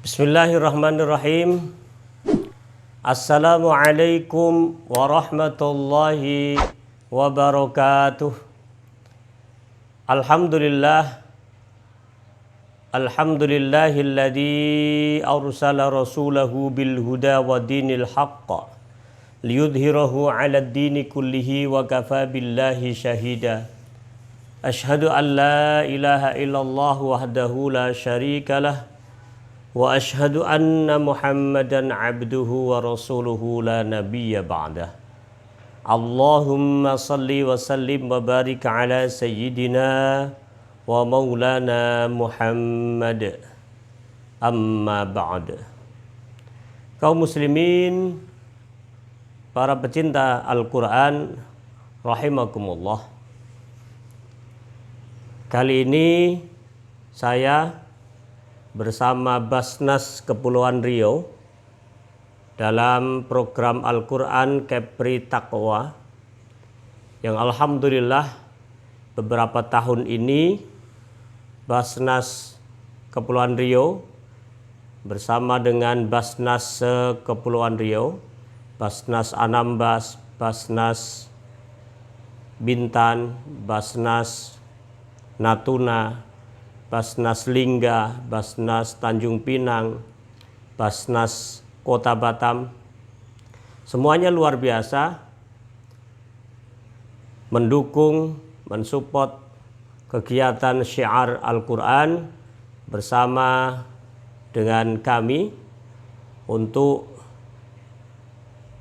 Bismillahirrahmanirrahim. Assalamualaikum warahmatullahi wabarakatuh. Alhamdulillah. Alhamdulillahilladzi arsala rasulahu bil huda wa dinil haqq liyudhhirahu 'alad dini kullihi wa kafa billahi syahida. Asyhadu an la ilaha illallah wahdahu la syarikalah wa ashhadu anna Muhammadan abduhu wa rasuluhu la nabiyya ba'dah. Allahumma salli wa sallim wa barik ala sayyidina wa maulana Muhammad. Amma ba'd. Kaum muslimin, para pecinta Al-Quran rahimakumullah. Kali ini saya bersama Basnas Kepulauan Riau dalam program Al-Quran Kepri Taqwa yang alhamdulillah beberapa tahun ini Basnas Kepulauan Riau bersama dengan Basnas Kepulauan Riau, Basnas Anambas, Basnas Bintan, Basnas Natuna, Basnas Lingga, Basnas Tanjung Pinang, Basnas Kota Batam, semuanya luar biasa mendukung, mensupport kegiatan syiar Al-Quran bersama dengan kami untuk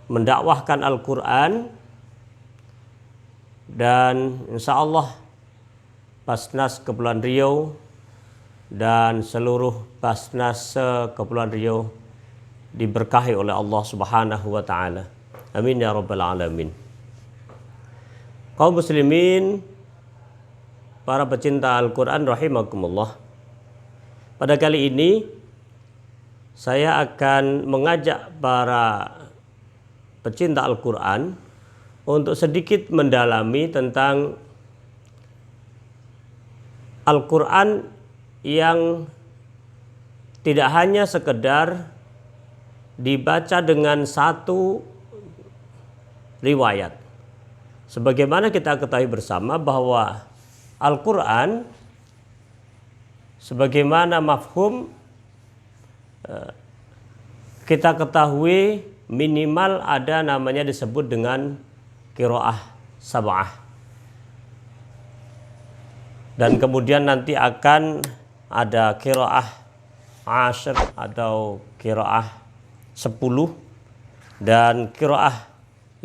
mendakwahkan Al-Quran, dan insya Allah Basnas Kepulauan Riau dan seluruh Basnas Kepulauan Riau diberkahi oleh Allah Subhanahu wa taala. Amin ya rabbal alamin. Kaum muslimin, para pecinta Al-Quran rahimakumullah. Pada kali ini saya akan mengajak para pecinta Al-Quran untuk sedikit mendalami tentang Al-Quran yang tidak hanya sekedar dibaca dengan satu riwayat. Sebagaimana kita ketahui bersama bahwa Al-Quran sebagaimana mafhum kita ketahui minimal ada namanya disebut dengan qiraah sab'ah. Dan kemudian nanti akan ada qiraah asyr atau qiraah 10 dan qiraah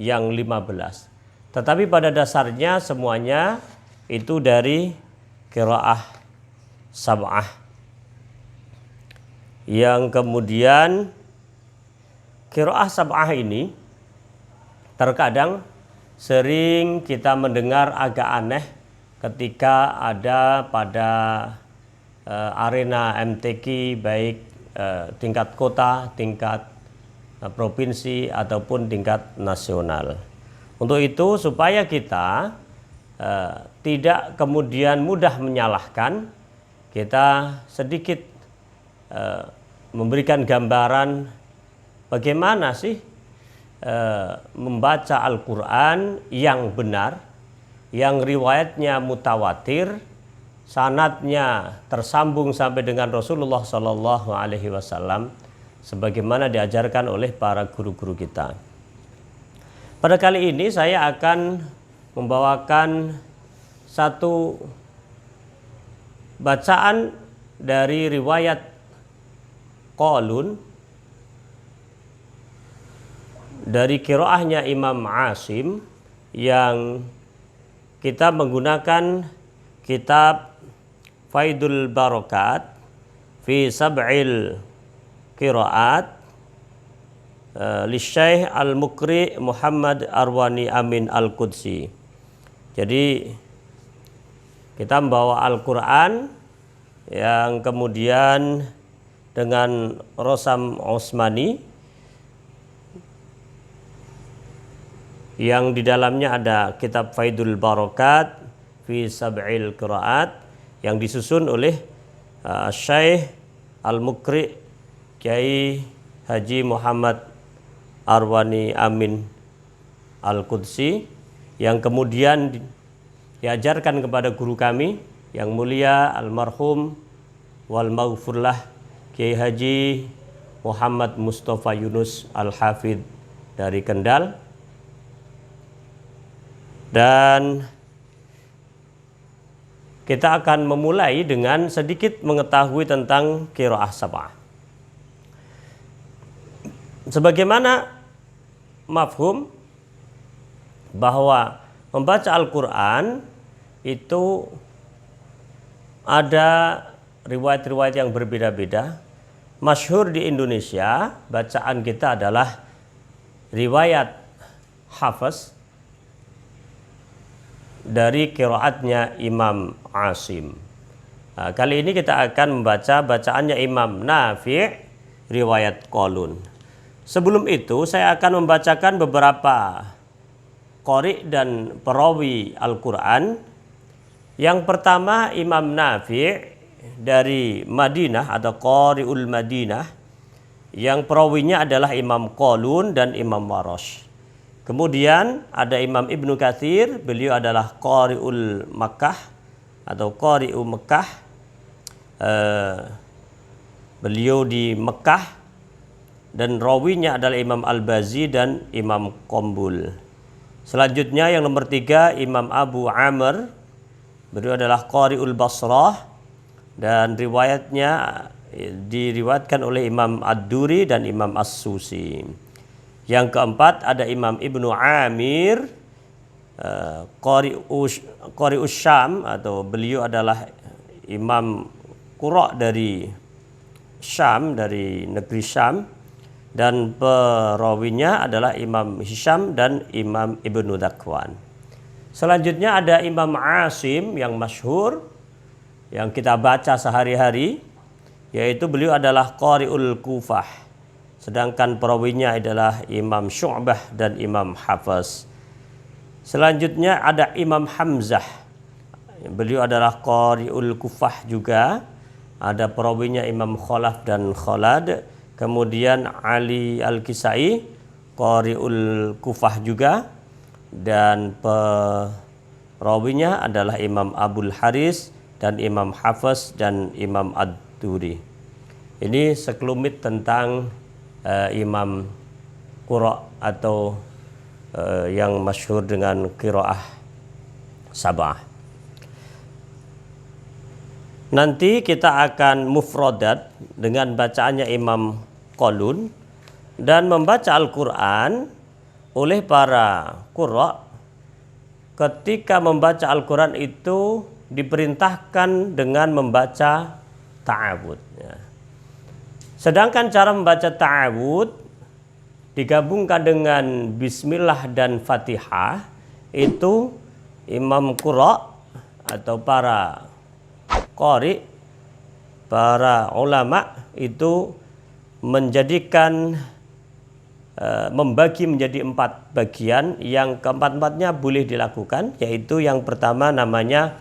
yang 15. Tetapi pada dasarnya semuanya itu dari qiraah sab'ah. Yang kemudian qiraah sab'ah ini terkadang sering kita mendengar agak aneh ketika ada pada arena MTQ baik tingkat kota, tingkat provinsi ataupun tingkat nasional. Untuk itu supaya kita tidak kemudian mudah menyalahkan, kita sedikit memberikan gambaran bagaimana sih membaca Al-Quran yang benar, yang riwayatnya mutawatir, sanadnya tersambung sampai dengan Rasulullah Shallallahu Alaihi Wasallam, sebagaimana diajarkan oleh para guru-guru kita. Pada kali ini saya akan membawakan satu bacaan dari riwayat Qalun dari qiraahnya Imam Asim yang kita menggunakan kitab Faidul Barakat fi Sab'il Qiraat li Syekh Al-Muqri Muhammad Arwani Amin Al-Qudsi. Jadi kita membawa Al-Quran yang kemudian dengan Rosam Osmani yang di dalamnya ada kitab Faidul Barakat fi Sab'il Qiraat yang disusun oleh Syekh Al-Muqri Kiai Haji Muhammad Arwani Amin Al-Qudsi, yang kemudian diajarkan kepada guru kami yang mulia almarhum wal maghfurlah Kiai Haji Muhammad Mustafa Yunus Al-Hafidh dari Kendal. Dan kita akan memulai dengan sedikit mengetahui tentang qiraah sab'ah. Sebagaimana mafhum bahwa membaca Al-Quran itu ada riwayat-riwayat yang berbeda-beda. Masyhur di Indonesia, bacaan kita adalah riwayat Hafs dari qiraatnya Imam Asim. Nah, kali ini kita akan membaca bacaannya Imam Nafi' riwayat Qalun. Sebelum itu saya akan membacakan beberapa qari dan perawi Al-Quran. Yang pertama Imam Nafi' dari Madinah atau Qari'ul Madinah, yang perawinya adalah Imam Qalun dan Imam Warash. Kemudian ada Imam Ibnu Katsir, beliau adalah Qari'ul Makkah atau Qari'u Makkah. Beliau di Mekah, dan rawinya adalah Imam Al-Bazi dan Imam Qambul. Selanjutnya yang nomor 3 Imam Abu Amr, beliau adalah Qari'ul Basrah dan riwayatnya diriwayatkan oleh Imam Ad-Duri dan Imam As-Susi. Yang keempat ada Imam Ibnu Amir, Qari'us Syam, atau beliau adalah Imam Qura dari Syam, dari negeri Syam, dan perawinya adalah Imam Hisham dan Imam Ibnu Dakwan. Selanjutnya ada Imam Asim yang masyhur, yang kita baca sehari-hari, yaitu beliau adalah Qari'ul Kufah. Sedangkan perawinya adalah Imam Syu'bah dan Imam Hafs. Selanjutnya ada Imam Hamzah. Beliau adalah Qari'ul Kufah juga. Ada perawinya Imam Khalaf dan Khalad. Kemudian Ali Al-Kisai, Qari'ul Kufah juga. Dan perawinya adalah Imam Abul Haris dan Imam Hafs dan Imam Ad-Duri. Ini sekelumit tentang Imam Qura atau yang masyhur dengan qiraah sab'ah. Nanti kita akan mufradat dengan bacaannya Imam Qalun, dan membaca Al-Quran oleh para qurra. Ketika membaca Al-Quran itu diperintahkan dengan membaca ta'awud. Sedangkan cara membaca ta'awud digabungkan dengan bismillah dan fatihah, itu Imam Qura atau para qari, para ulama itu menjadikan membagi menjadi 4 bagian, yang keempat-empatnya boleh dilakukan, yaitu yang pertama namanya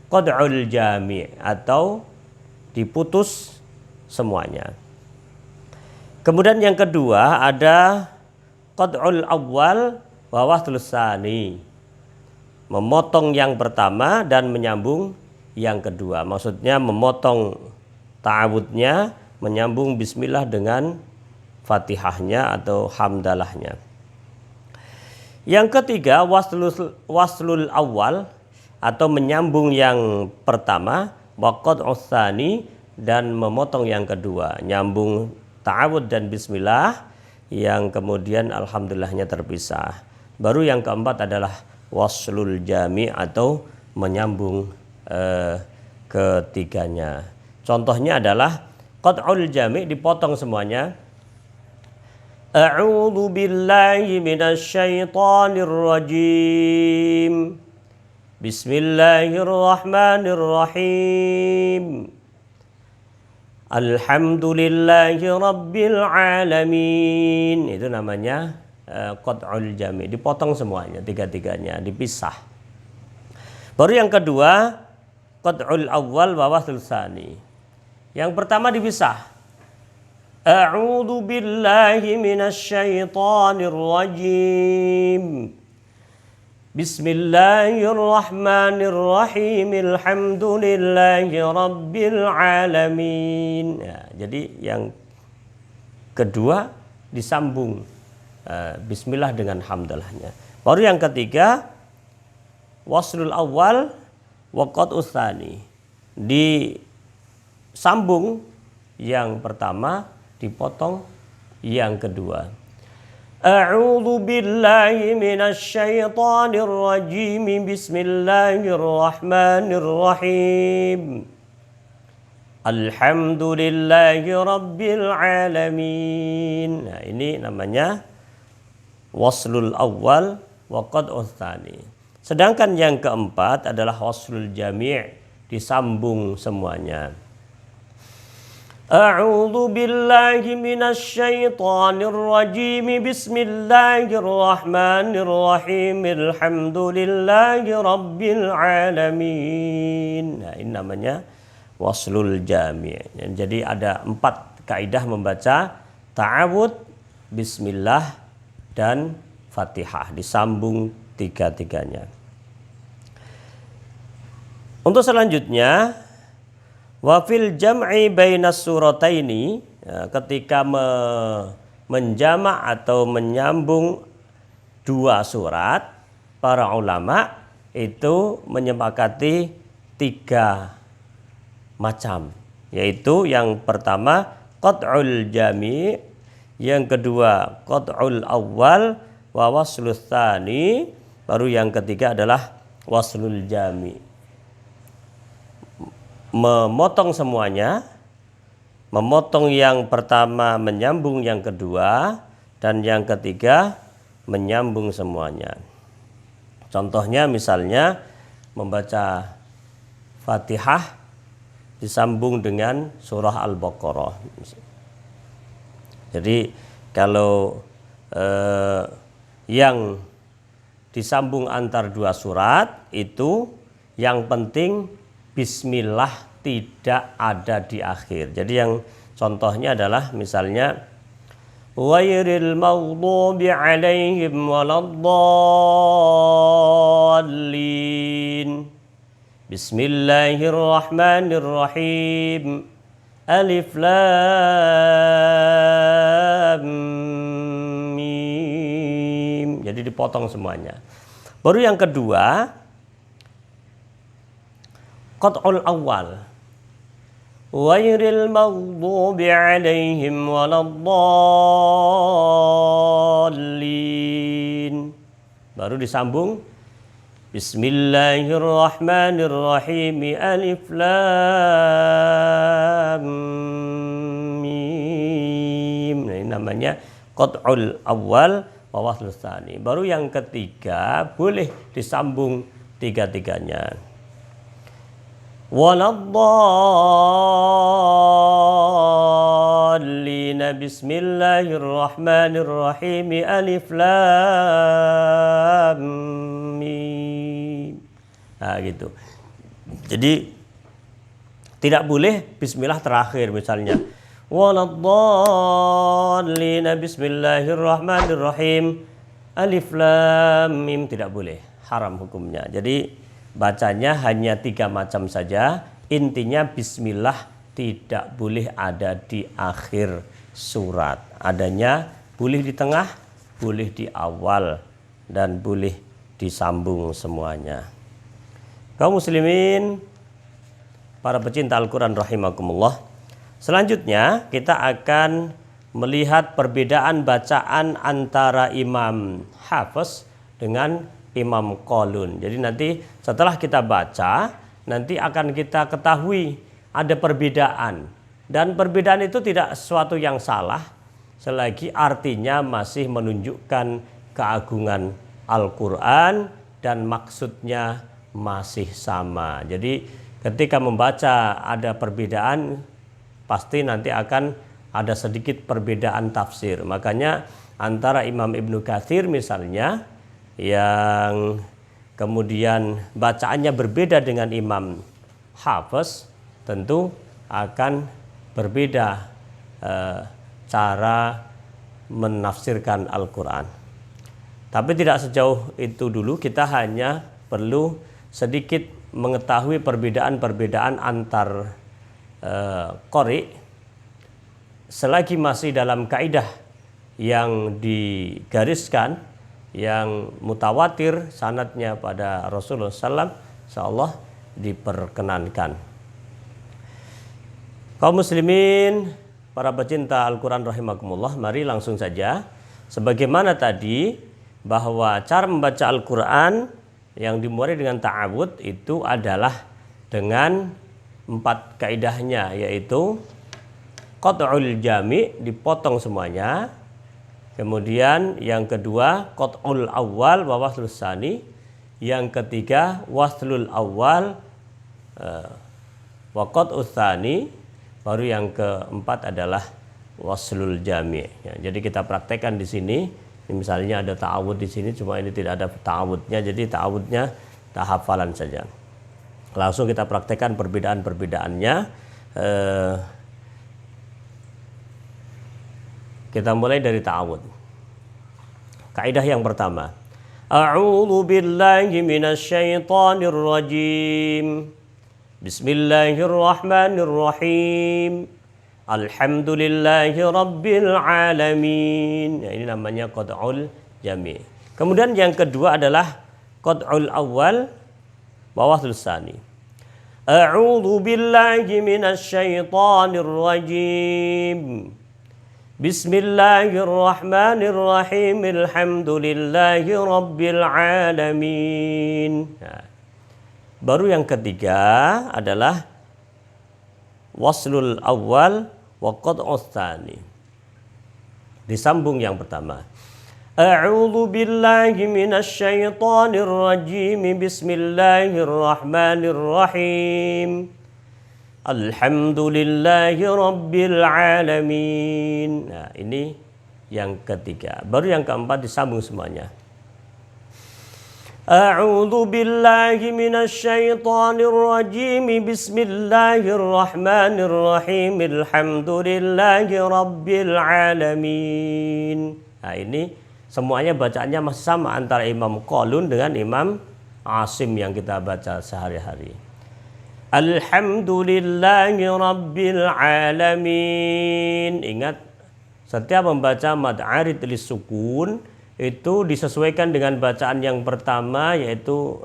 qad'ul jami' atau diputus semuanya. Kemudian yang kedua ada qad'ul awwal wa waslul tsani, memotong yang pertama dan menyambung yang kedua. Maksudnya memotong ta'awudnya, menyambung bismillah dengan fatihahnya atau hamdalahnya. Yang ketiga waslul awal atau menyambung yang pertama, wa qad'us tsani, dan memotong yang kedua, nyambung ta'awud dan bismillah, yang kemudian alhamdulillahnya terpisah. Baru yang keempat adalah waslul jami atau menyambung ketiganya. Contohnya adalah qad'ul jami' dipotong semuanya. A'udzu billahi minasyaitonir rajim. Bismillahirrahmanirrahim. Alhamdulillahi rabbil alamin. Itu namanya qad'ul jami', dipotong semuanya, tiga-tiganya dipisah. Baru yang kedua qad'ul awwal wa waslul tsani. Yang pertama dipisah. A'udzu billahi minasy syaithanir rajim. Bismillahirrahmanirrahim. Alhamdulillahi rabbil alamin. Ya, jadi yang kedua disambung bismillah dengan hamdalahnya. Baru yang ketiga waslul awal wa qat'us tsani. Disambung yang pertama, dipotong yang kedua. A'udzu billahi minasy syaithanir rajim. Bismillahirrahmanirrahim. Alhamdulillahi rabbil alamin. Nah, ini namanya waslul awal wa qat'us tsani. Sedangkan yang keempat adalah waslul jami', disambung semuanya. A'udzu billahi minasy syaithanir rajim. Bismillahirrahmanirrahim. Alhamdulillahi rabbil alamin. Nah, ini namanya waslul jami'. Jadi ada 4 kaidah membaca ta'awud, bismillah dan Fatihah, disambung tiga-tiganya. Untuk selanjutnya wa fil jam'i bainas surataini, ketika menjamak atau menyambung 2 surat, para ulama itu menyepakati 3 macam, yaitu yang pertama qat'ul jami', yang kedua qat'ul awal wa waslus tsani, baru yang ketiga adalah waslul jami'. Memotong semuanya, memotong yang pertama, menyambung yang kedua, dan yang ketiga menyambung semuanya. Contohnya misalnya membaca Fatihah disambung dengan surah Al-Baqarah. Jadi kalau yang disambung antar 2 surat itu yang penting bismillah tidak ada di akhir. Jadi yang contohnya adalah misalnya ghairil maghdubi alaihim waladdallin. Bismillahirrahmanirrahim. Alif lam mim. Jadi dipotong semuanya. Baru yang kedua qat'ul awal. Ghairil maghdubi alaihim waladdallin. Baru disambung Bismillahirrahmanirrahim. Alif lam mim. Nah, ini namanya qat'ul awal wa waslus tsani. Baru yang ketiga boleh disambung tiga-tiganya. Waladdallin. Bismillahirrahmanirrahim. Alif lam mim. Nah, gitu. Jadi tidak boleh bismillah terakhir misalnya. Waladdallin. Bismillahirrahmanirrahim. Alif lam mim, tidak boleh. Haram hukumnya. Jadi bacanya hanya 3 macam saja. Intinya bismillah tidak boleh ada di akhir surat. Adanya boleh di tengah, boleh di awal, dan boleh disambung semuanya. Kaum muslimin, para pecinta Al-Quran rahimakumullah. Selanjutnya kita akan melihat perbedaan bacaan antara Imam Hafiz dengan Imam Qalun. Jadi nanti setelah kita baca, nanti akan kita ketahui ada perbedaan. Dan perbedaan itu tidak sesuatu yang salah, selagi artinya masih menunjukkan keagungan Al-Quran dan maksudnya masih sama. Jadi ketika membaca ada perbedaan, pasti nanti akan ada sedikit perbedaan tafsir. Makanya antara Imam Ibnu Katsir misalnya, yang kemudian bacaannya berbeda dengan Imam Hafiz, tentu akan berbeda cara menafsirkan Al-Quran. Tapi tidak sejauh itu dulu, kita hanya perlu sedikit mengetahui perbedaan-perbedaan antar qari selagi masih dalam kaidah yang digariskan, yang mutawatir sanadnya pada Rasulullah SAW, insyaallah diperkenankan. Kaum muslimin, para pecinta Al-Quran rahimakumullah, mari langsung saja. Sebagaimana tadi, bahwa cara membaca Al-Quran yang dimulai dengan ta'awud itu adalah dengan 4 kaidahnya, yaitu qat'ul jami', dipotong semuanya. Kemudian yang kedua qat'ul awal wa waslus tsani. Yang ketiga waslul awal wa qat'us tsani. Baru yang keempat adalah waslul jami'. Ya, jadi kita praktekkan di sini. Ini misalnya ada ta'awud di sini, cuma ini tidak ada ta'awudnya, jadi ta'awudnya tak hafalan saja. Langsung kita praktekkan perbedaan-perbedaannya. Kita mulai dari ta'awud. Kaidah yang pertama. A'udzu billahi minasy syaithanir rajim. Bismillahirrahmanirrahim. Alhamdulillahi rabbil alamin. Ya, ini namanya qat'ul jami'. Kemudian yang kedua adalah qat'ul awal wa waslus tsani. A'udzu billahi minasy syaithanir rajim. Bismillahirrahmanirrahim. Alhamdulillahi rabbil alamin. Nah, baru yang ketiga adalah waslul awal wa qat'us tsani. Disambung yang pertama. A'udzu billahi minasy syaithanir rajim. Bismillahirrahmanirrahim. Alhamdulillahi rabbil alamin. Nah, ini yang ketiga. Baru yang keempat disambung semuanya. A'udzu billahi minasy syaithanir rajim. Bismillahirrahmanirrahim. Alhamdulillahi rabbil alamin. Nah, ini semuanya bacaannya masih sama antara Imam Qalun dengan Imam Asim yang kita baca sehari-hari. Alhamdulillahi rabbil alamin. Ingat, setiap membaca mad arid lis sukun itu disesuaikan dengan bacaan yang pertama, yaitu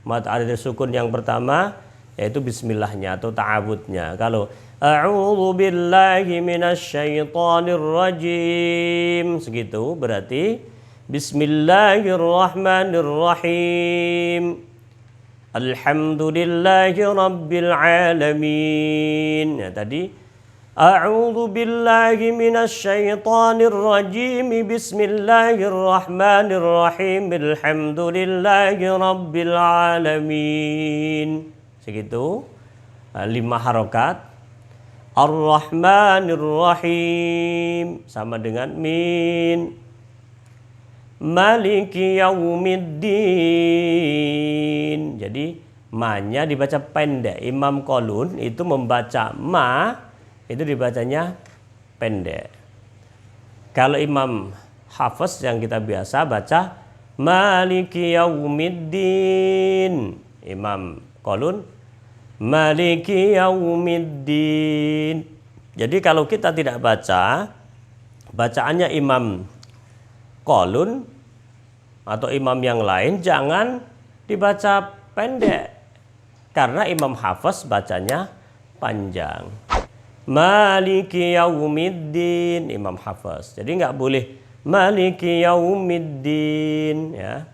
mad arid lis sukun yang pertama yaitu bismillahnya atau ta'awudnya. Kalau a'udzu billahi minasy syaithanir rajim segitu, berarti bismillahirrahmanirrahim. Alhamdulillahi rabbil alamin. Ya, tadi a'udzu billahi minasy syaithanir rajim. Bismillahirrahmanirrahim. Alhamdulillahi rabbil alamin. Segitu. 5 harokat. Ar-Rahmanir Rahim sama dengan min. Maliki yaumiddin. Jadi ma-nya dibaca pendek. Imam Qalun itu membaca ma itu dibacanya pendek. Kalau Imam Hafiz yang kita biasa baca Maliki yaumiddin. Imam Qalun Maliki yaumiddin. Jadi kalau kita tidak baca bacaannya Imam Qalun atau imam yang lain, jangan dibaca pendek karena Imam Hafiz bacanya panjang. Maliki yaumiddin, Imam Hafiz. Jadi nggak boleh Maliki yaumiddin, ya.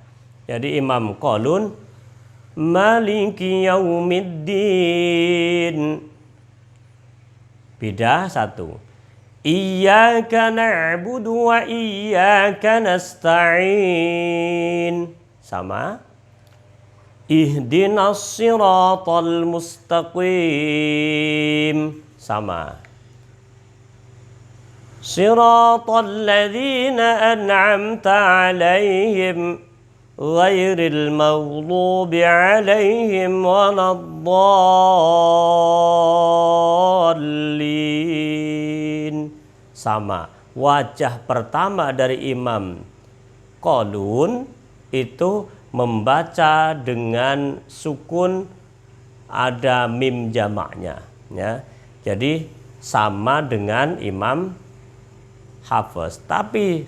Jadi Imam Qalun Maliki yaumiddin. Beda satu. Iyyaka na'budu wa iyyaka nasta'in. Sama. Ihdinas siratal mustaqim. Sama. Siratal ladzina an'amta 'alaihim ghairil maghdubi 'alaihim waladdallin. sama. Wajah pertama dari Imam Qalun itu membaca dengan sukun, ada mim jamaknya, ya. Jadi sama dengan Imam Hafs. Tapi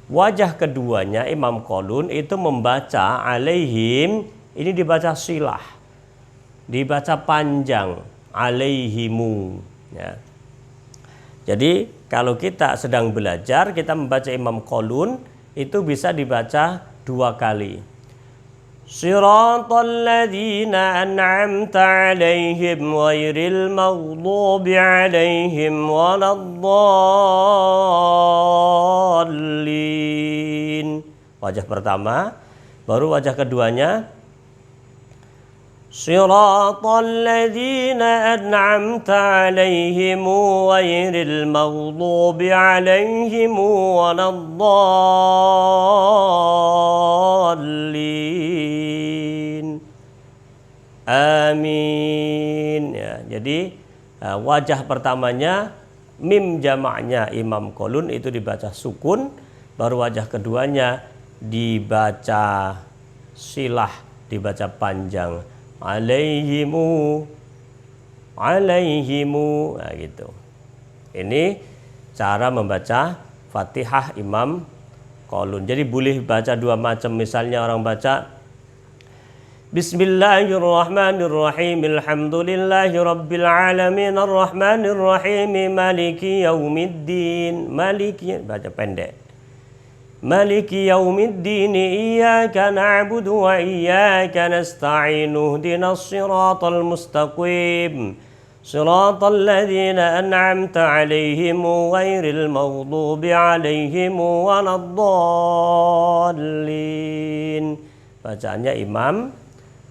wajah keduanya Imam Qalun itu membaca alaihim, ini dibaca silah, dibaca panjang, alaihimu, ya. Jadi kalau kita sedang belajar, kita membaca Imam Qalun itu bisa dibaca 2 kali. Siratal ladzina an'amta 'alaihim ghairil maghdubi 'alaihim waladdallin. Wajah pertama, baru wajah keduanya Siratal ladzina an'amta 'alaihim ghairil maghdubi 'alaihim waladdallin. Amin, ya. Jadi wajah pertamanya mim jamaknya Imam Qalun itu dibaca sukun, baru wajah keduanya dibaca silah, dibaca panjang. Alaihimu, alaihimu, nah gitu. Ini cara membaca Fatihah Imam Qalun. Jadi boleh baca 2 macam. Misalnya orang baca Bismillahirrahmanirrahim, alhamdulillahi rabbil alamin, arrahmanirrahim, maliki yaumiddin. Maliki, baca pendek. Maliki yaumiddin, iyyaka na'budu wa iyyaka nasta'in, ihdinas siratal mustaqim, siratal ladzina an'amta 'alaihim ghairil maghdubi alaihim waladdallin. Bacaannya Imam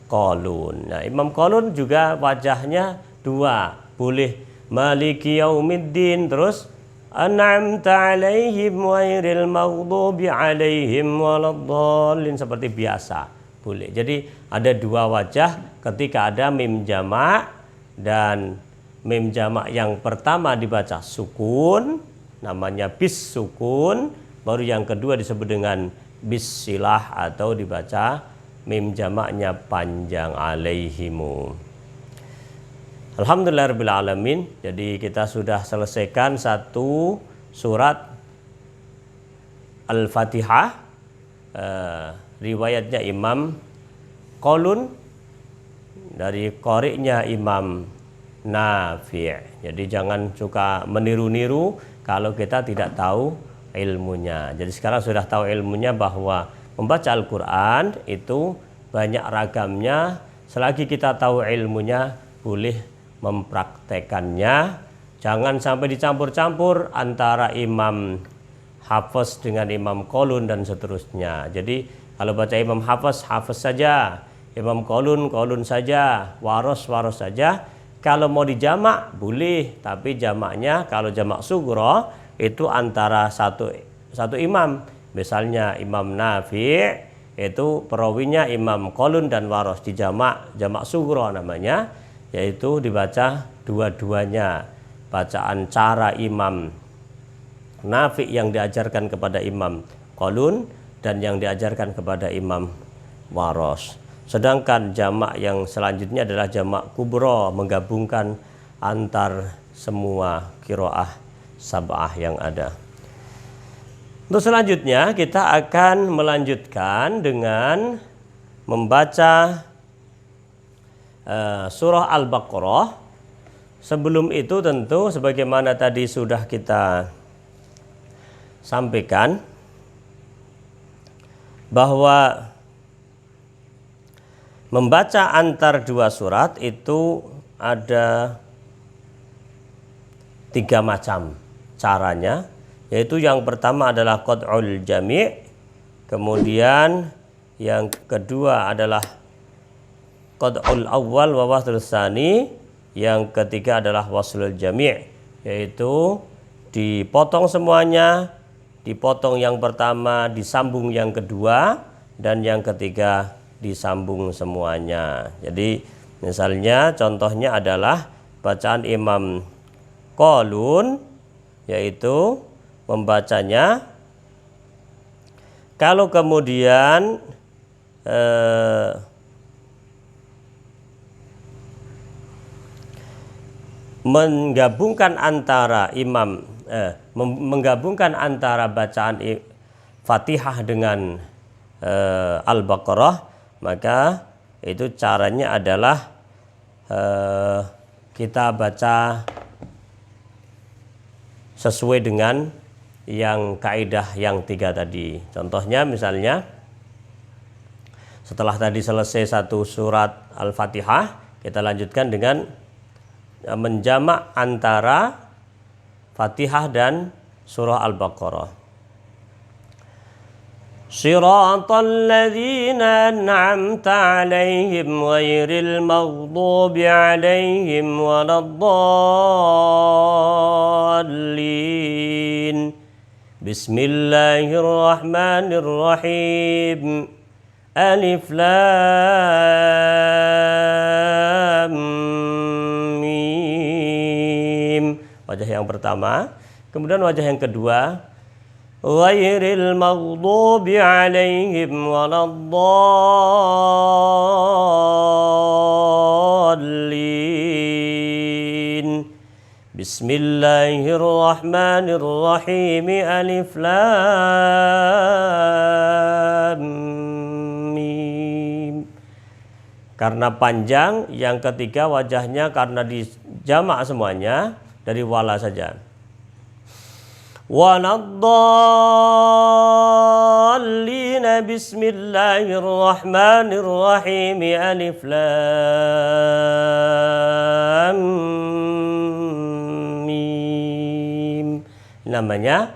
Qalun. Nah, Imam Qalun juga wajahnya 2, boleh Maliki yaumiddin terus An'amta 'alaihim ghairil maghdubi 'alaihim waladdallin, seperti biasa boleh. Jadi ada 2 wajah ketika ada mim jamak, dan mim jamak yang pertama dibaca sukun, namanya bis sukun, baru yang kedua disebut dengan bis silah atau dibaca mim jamaknya panjang, alaihimu. Alhamdulillahirabbil alamin. Jadi kita sudah selesaikan 1 surat Al-Fatihah, riwayatnya Imam Qalun, dari qari'nya Imam Nafi'. Jadi jangan suka meniru-niru kalau kita tidak tahu ilmunya. Jadi sekarang sudah tahu ilmunya bahwa membaca Al-Quran itu banyak ragamnya. Selagi kita tahu ilmunya, boleh mempraktekannya. Jangan sampai dicampur-campur antara Imam Hafs dengan Imam Qalun dan seterusnya. Jadi kalau baca Imam Hafs, Hafs saja, Imam Qalun, Qalun saja, Waros, Waros saja. Kalau mau dijamak boleh, tapi jamaknya kalau jamak sugro itu antara satu imam. Misalnya Imam Nafi' itu perawinya Imam Qalun dan Waros, dijamak, jamak sugro namanya, yaitu dibaca dua-duanya. Bacaan cara Imam Nafi' yang diajarkan kepada Imam Qalun dan yang diajarkan kepada Imam Waros. Sedangkan jamak yang selanjutnya adalah jamak kubro, menggabungkan antar semua qiraah sab'ah yang ada. Untuk selanjutnya kita akan melanjutkan dengan membaca surah Al-Baqarah. Sebelum itu tentu sebagaimana tadi sudah kita sampaikan bahwa membaca antar 2 surat itu ada 3 macam caranya, yaitu yang pertama adalah qad'ul jami', kemudian yang kedua adalah qad'ul awal wa waslul tsani, yang ketiga adalah waslul jami', yaitu dipotong semuanya, dipotong yang pertama, disambung yang kedua, dan yang ketiga disambung semuanya. Jadi misalnya contohnya adalah bacaan Imam Qalun yaitu membacanya. Kalau kemudian menggabungkan antara menggabungkan antara bacaan Fatihah dengan Al-Baqarah, maka itu caranya adalah kita baca sesuai dengan yang kaidah yang 3 tadi. Contohnya misalnya setelah tadi selesai satu surat Al-Fatihah, kita lanjutkan dengan menjamak antara Fatihah dan surah Al-Baqarah. Shiratal ladzina an'amta 'alaihim ghairil maghdubi 'alaihim waladdallin. Bismillahirrahmanirrahim. Alif Lam Mim. Wajah yang pertama. Kemudian wajah yang kedua, ghairil maghdubi 'alaihim waladdallin. Bismillahirrahmanirrahim. Alif Lam Mim. Karena panjang, yang ketiga wajahnya karena dijamak semuanya dari wala saja. Waladdallin. Bismillahirrahmanirrahim. Alif Lam Mim. Namanya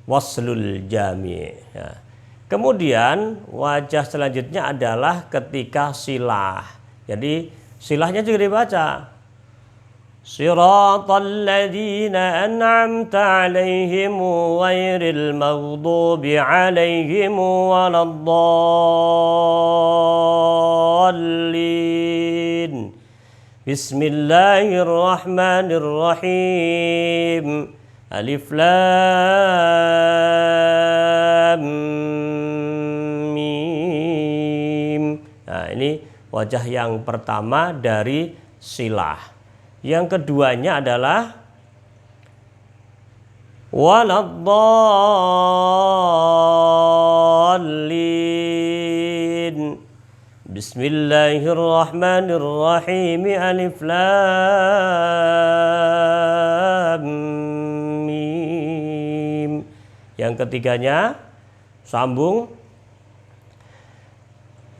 waslul jami'. Ya. Kemudian wajah selanjutnya adalah ketika silah. Jadi silahnya juga dibaca. Shiratal ladzina an'amta 'alaihim ghairil maghdubi 'alaihim waladdallin. Bismillahirrahmanirrahim. Alif Lam Mim. Nah, ini wajah yang pertama dari silah. Yang keduanya adalah waladdallin. Bismillahirrahmanirrahim. Alif Lam Mim. Yang ketiganya sambung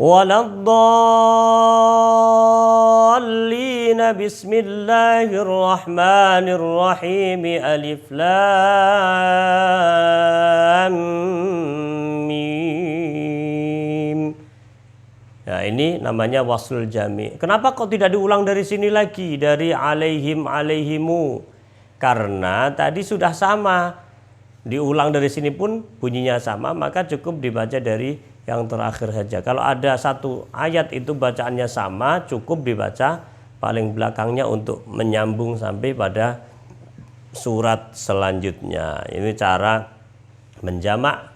waladdallin. Bismillahirrahmanirrahim. Alif Lam Mim. Nah, ini namanya waslul jami'. Kenapa kok tidak diulang dari sini lagi, dari alaihim alaihimu? Karena tadi sudah sama. Diulang dari sini pun bunyinya sama, maka cukup dibaca dari yang terakhir saja. Kalau ada satu ayat itu bacaannya sama, cukup dibaca paling belakangnya untuk menyambung sampai pada surat selanjutnya. Ini cara menjamak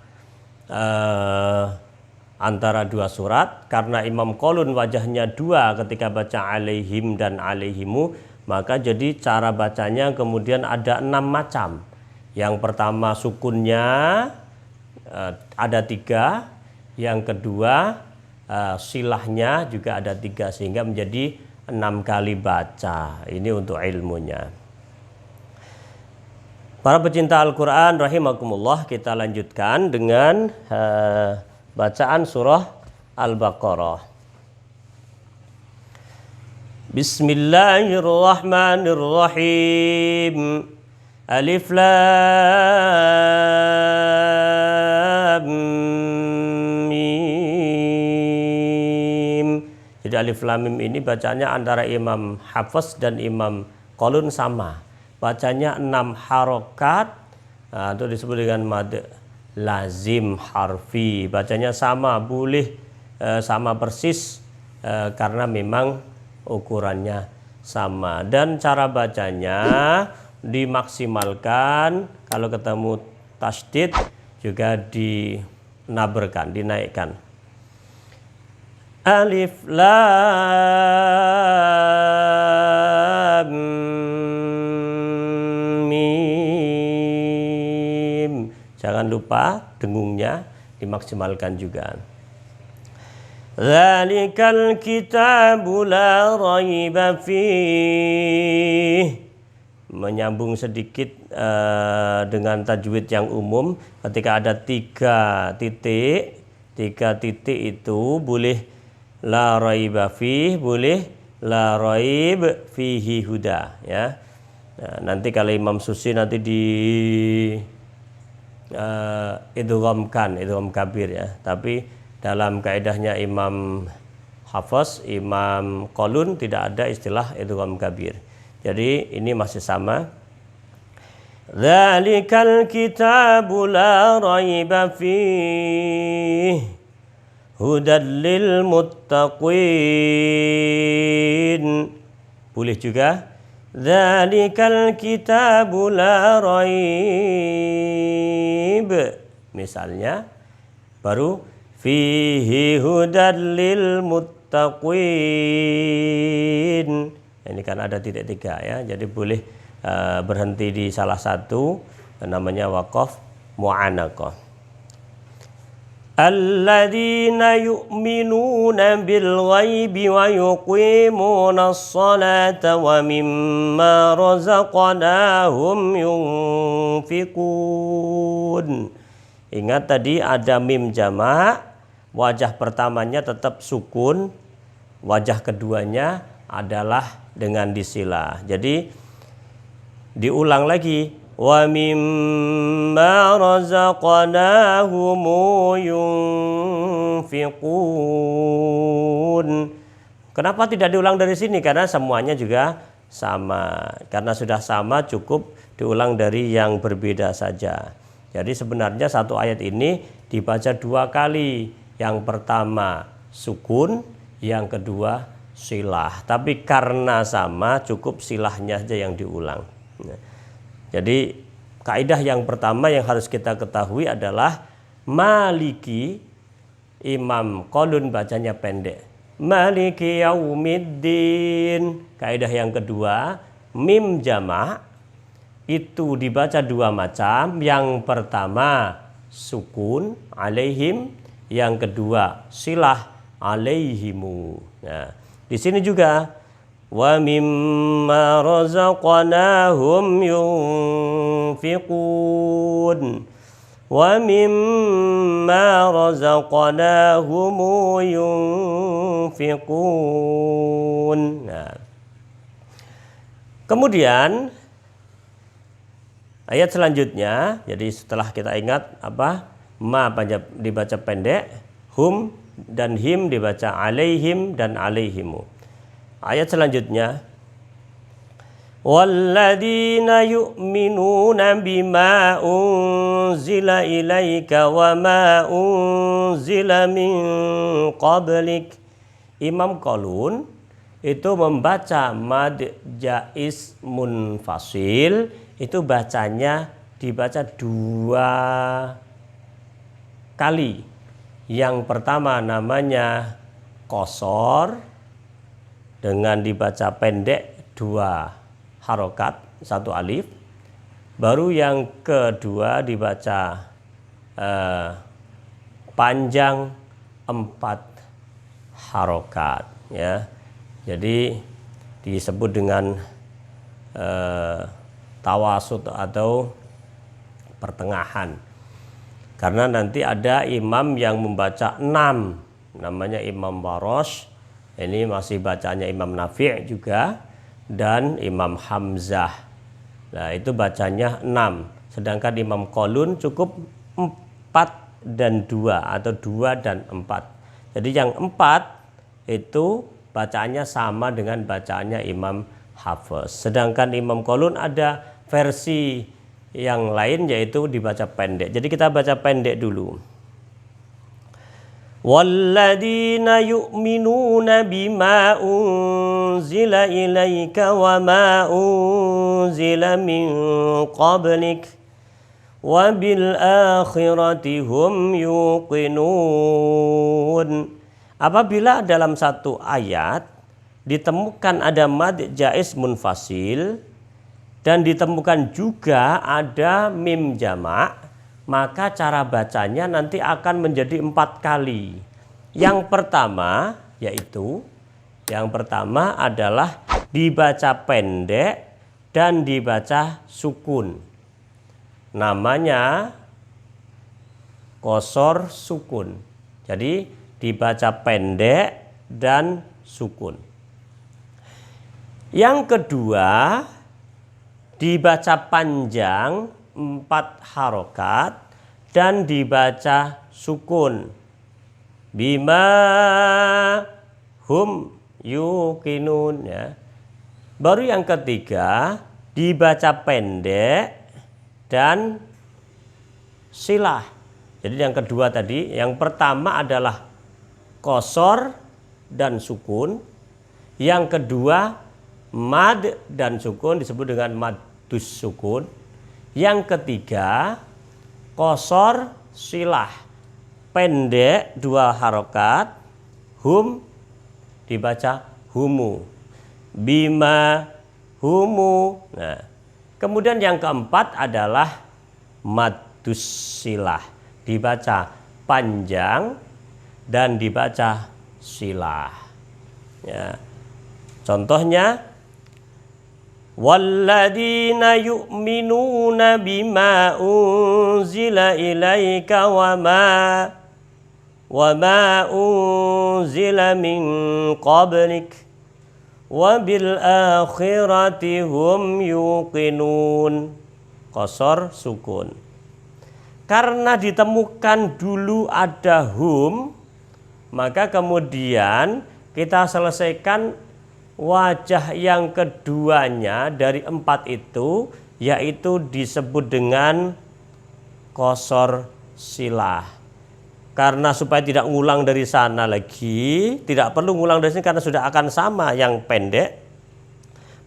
antara dua surat. Karena Imam Qalun wajahnya dua ketika baca alaihim dan alaihimu, maka jadi cara bacanya kemudian ada 6 macam. Yang pertama sukunnya ada 3, yang kedua silahnya juga ada 3, sehingga menjadi 6 kali baca. Ini untuk ilmunya. Para pecinta Al-Quran rahimakumullah, kita lanjutkan dengan bacaan surah Al-Baqarah. Bismillahirrahmanirrahim. Alif Lam Mim. Jadi Alif Lam Mim ini bacanya antara Imam Hafs dan Imam Qalun sama. Bacanya 6 harokat, nah, itu disebut dengan mad lazim harfi. Bacanya sama, boleh sama persis karena memang ukurannya sama. Dan cara bacanya dimaksimalkan, kalau ketemu tasydid juga dinaberkan, dinaikkan. Alif lam mim. Jangan lupa dengungnya dimaksimalkan juga. Dzalikal kitabu la raiba fih. Menyambung sedikit dengan tajwid yang umum, ketika ada tiga titik itu boleh la raiba fih, boleh la raib fihi huda, ya. Nah, nanti kalau Imam Susi nanti di idgham kabir, ya. Tapi dalam kaidahnya Imam Hafs, Imam Qalun tidak ada istilah idgham kabir. Jadi ini masih sama. Dzalikal kitabu la raiba fih hudan lil muttaqin. Boleh juga dzalikal kitabu la raib. Misalnya baru fihi hudan lil muttaqin. Ini kan ada titik tiga, ya, jadi boleh berhenti di salah satu, namanya waqaf mu'anaqah. Alladzina yu'minuna bil ghaibi wa yuqimuna as-salata wa mimma razaqnahum yunfiqun. Ingat tadi ada mim jamak, wajah pertamanya tetap sukun, wajah keduanya adalah dengan disilah. Jadi diulang lagi, wa mimma razaqnahum yunfiqun. Kenapa tidak diulang dari sini? Karena semuanya juga sama. Karena sudah sama, cukup diulang dari yang berbeda saja. Jadi sebenarnya satu ayat ini dibaca dua kali. Yang pertama sukun, yang kedua silah, tapi karena sama cukup silahnya aja yang diulang. Jadi kaidah yang pertama yang harus kita ketahui adalah Maliki, Imam Qalun bacanya pendek, Maliki yaumiddin. Kaidah yang kedua, mim jamak itu dibaca dua macam. Yang pertama sukun alaihim, yang kedua silah alaihimu. Nah, di sini juga wa mimma razaqnahum yunfiqun. Wa mimma razaqnahum yunfiqun. Nah, kemudian ayat selanjutnya, jadi setelah kita ingat apa? Ma dibaca pendek, hum dan him dibaca alaihim dan alaihimu. Ayat selanjutnya, walladzina yu'minuna bima unzila ilaika wa ma unzila min qablik. Imam Qalun itu membaca mad jaiz munfasil, itu bacanya dibaca dua kali. Yang pertama namanya qasar dengan dibaca pendek dua harokat, satu alif. Baru yang kedua dibaca panjang 4 harokat, ya. Jadi disebut dengan tawasut atau pertengahan. Karena nanti ada imam yang membaca 6, namanya Imam Warosh. Ini masih bacanya Imam Nafi' juga, dan Imam Hamzah. Nah, itu bacanya 6. Sedangkan Imam Qalun cukup 4 dan 2 atau 2 dan 4. Jadi yang 4 itu bacaannya sama dengan bacaannya Imam Hafs. Sedangkan Imam Qalun ada versi yang lain, yaitu dibaca pendek. Jadi kita baca pendek dulu. Walladzina yu'minuna bima unzila ilaika wa ma unzila min qablik wa bil akhirati hum yuqinun. Apabila dalam satu ayat ditemukan ada mad jaiz munfasil dan ditemukan juga ada mim jamak, maka cara bacanya nanti akan menjadi 4 kali. Yang pertama adalah dibaca pendek dan dibaca sukun. Namanya qasar sukun. Jadi dibaca pendek dan sukun. Yang kedua dibaca panjang 4 harokat dan dibaca sukun. Bima hum yuqinun, ya. Baru yang ketiga dibaca pendek dan silah. Jadi yang kedua tadi, yang pertama adalah qasar dan sukun. Yang kedua mad dan sukun disebut dengan maddus sukun. Yang ketiga qasar silah, pendek 2 harokat, hum dibaca humu, bima humu. Nah, kemudian yang keempat adalah maddus silah, dibaca panjang dan dibaca silah. Ya. Contohnya walladzina yu'minuna bima unzila ilaika wa ma unzila min qablik wa bil akhirati hum yuqinun. Qasar sukun. Karena ditemukan dulu ada hum, maka kemudian kita selesaikan wajah yang keduanya dari 4 itu, yaitu disebut dengan qasar silah. Karena supaya tidak ngulang dari sana lagi, tidak perlu ngulang dari sini karena sudah akan sama yang pendek,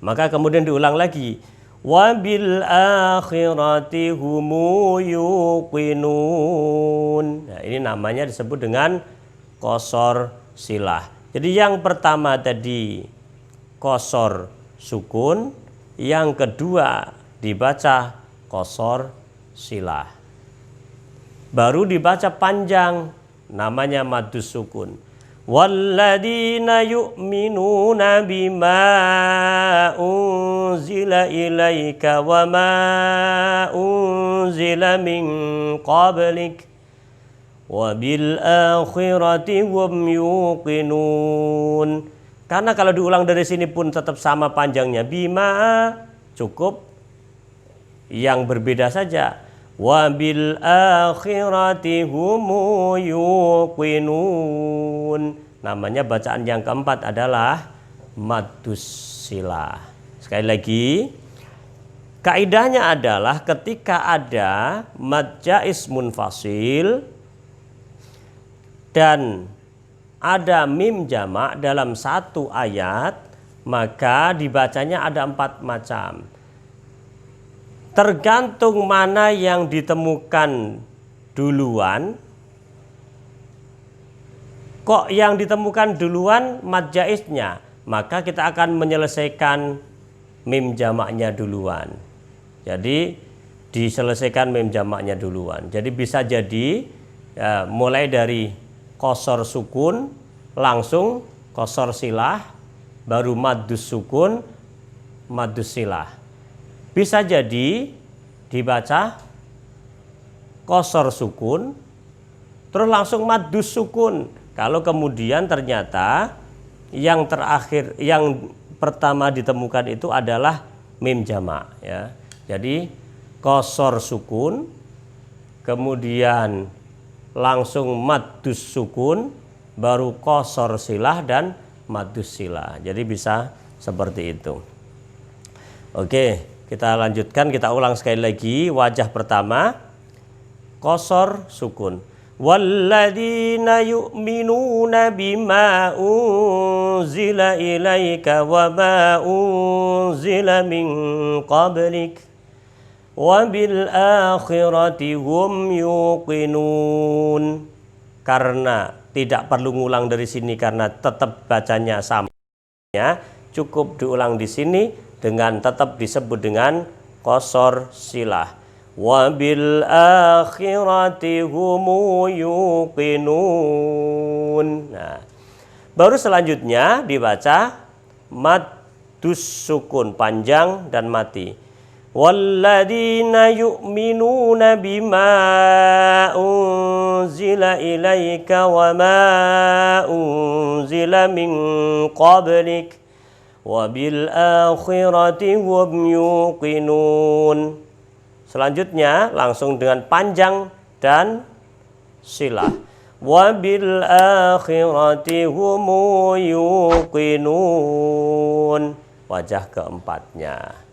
maka kemudian diulang lagi. Wabil akhirati humu yuqinun. Nah, ini namanya disebut dengan qasar silah. Jadi yang pertama tadi qasar sukun, yang kedua dibaca qasar silah. Baru dibaca panjang, namanya maddus sukun. Walladzina yu'minuna bima unzila ilaika wa ma unzila min qablik wa bil akhirati hum yuqinun. Karena kalau diulang dari sini pun tetap sama panjangnya, bima cukup, yang berbeda saja wa bil akhirati hum yuqinun. Namanya bacaan yang keempat adalah maddus silah. Sekali lagi, kaidahnya adalah ketika ada mad jaiz munfasil dan ada mim jamak dalam satu ayat, maka dibacanya ada 4 macam. Tergantung mana yang ditemukan duluan. Kok yang ditemukan duluan mad jaiznya, maka kita akan menyelesaikan mim jamaknya duluan. Jadi diselesaikan mim jamaknya duluan. Jadi bisa jadi ya, mulai dari qasar sukun langsung qasar silah, baru maddus sukun, maddus silah. Bisa jadi dibaca qasar sukun terus langsung maddus sukun. Kalau kemudian ternyata yang terakhir, yang pertama ditemukan itu adalah mim jamak, ya. Jadi qasar sukun, kemudian langsung maddus sukun, baru qasar silah dan maddus silah. Jadi bisa seperti itu. Oke, kita lanjutkan, kita ulang sekali lagi. Wajah pertama qasar sukun. walladzina yu'minuna bima unzila ilaika wa ma unzila min qablik wa bil akhirati hum yuqinun. Karena tidak perlu ngulang dari sini karena tetap bacanya sama, cukup diulang di sini dengan tetap disebut dengan qasar silah. Wa bil akhirati humu yuqinun. Nah, baru selanjutnya dibaca maddus sukun, panjang dan mati. Walladzina yu'minuna bima unzila ilaika wa ma unzila min qablik wa bil akhirati hum yuqinun. Selanjutnya langsung dengan panjang dan silah. Wa bil akhirati hum yuqinun. Wajah keempatnya.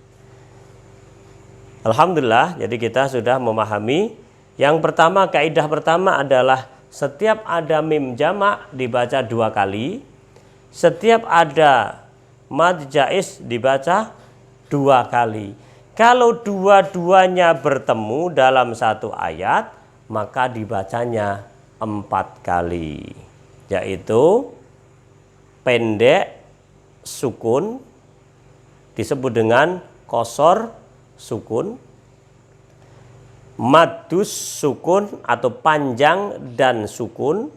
Alhamdulillah, jadi kita sudah memahami. Yang pertama, kaidah pertama adalah setiap ada mim jamak dibaca 2 kali. Setiap ada mad jaiz dibaca 2 kali. Kalau dua-duanya bertemu dalam satu ayat, maka dibacanya 4 kali. Yaitu pendek sukun disebut dengan qasar sukun, maddus sukun atau panjang dan sukun.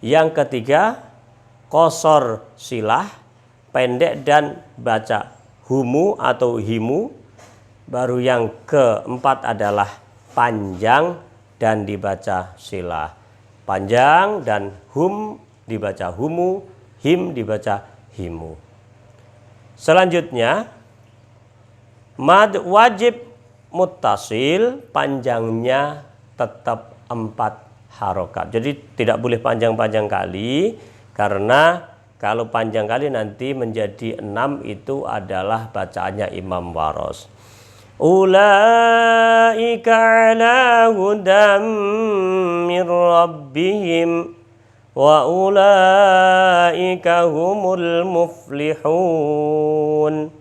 Yang ketiga qasar silah, pendek dan baca humu atau himu. Baru yang keempat adalah panjang dan dibaca silah. Panjang dan hum dibaca humu, him dibaca himu. Selanjutnya mad wajib muttasil, panjangnya tetap 4 harokat. Jadi tidak boleh panjang-panjang kali, karena kalau panjang kali nanti menjadi 6, itu adalah bacaannya Imam Waros. Ulaika ala hudam min rabbihim wa ulaika humul muflihun.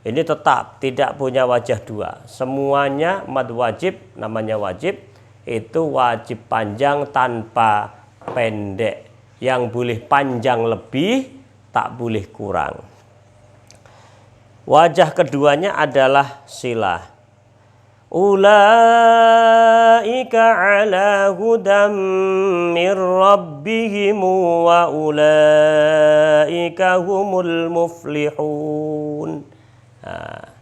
Ini tetap tidak punya wajah 2. Semuanya mad wajib, namanya wajib, itu wajib panjang tanpa pendek. Yang boleh panjang lebih, tak boleh kurang. Wajah keduanya adalah silah. Ulaika ala hudam min rabbihim wa ulaika humul muflihun. Nah,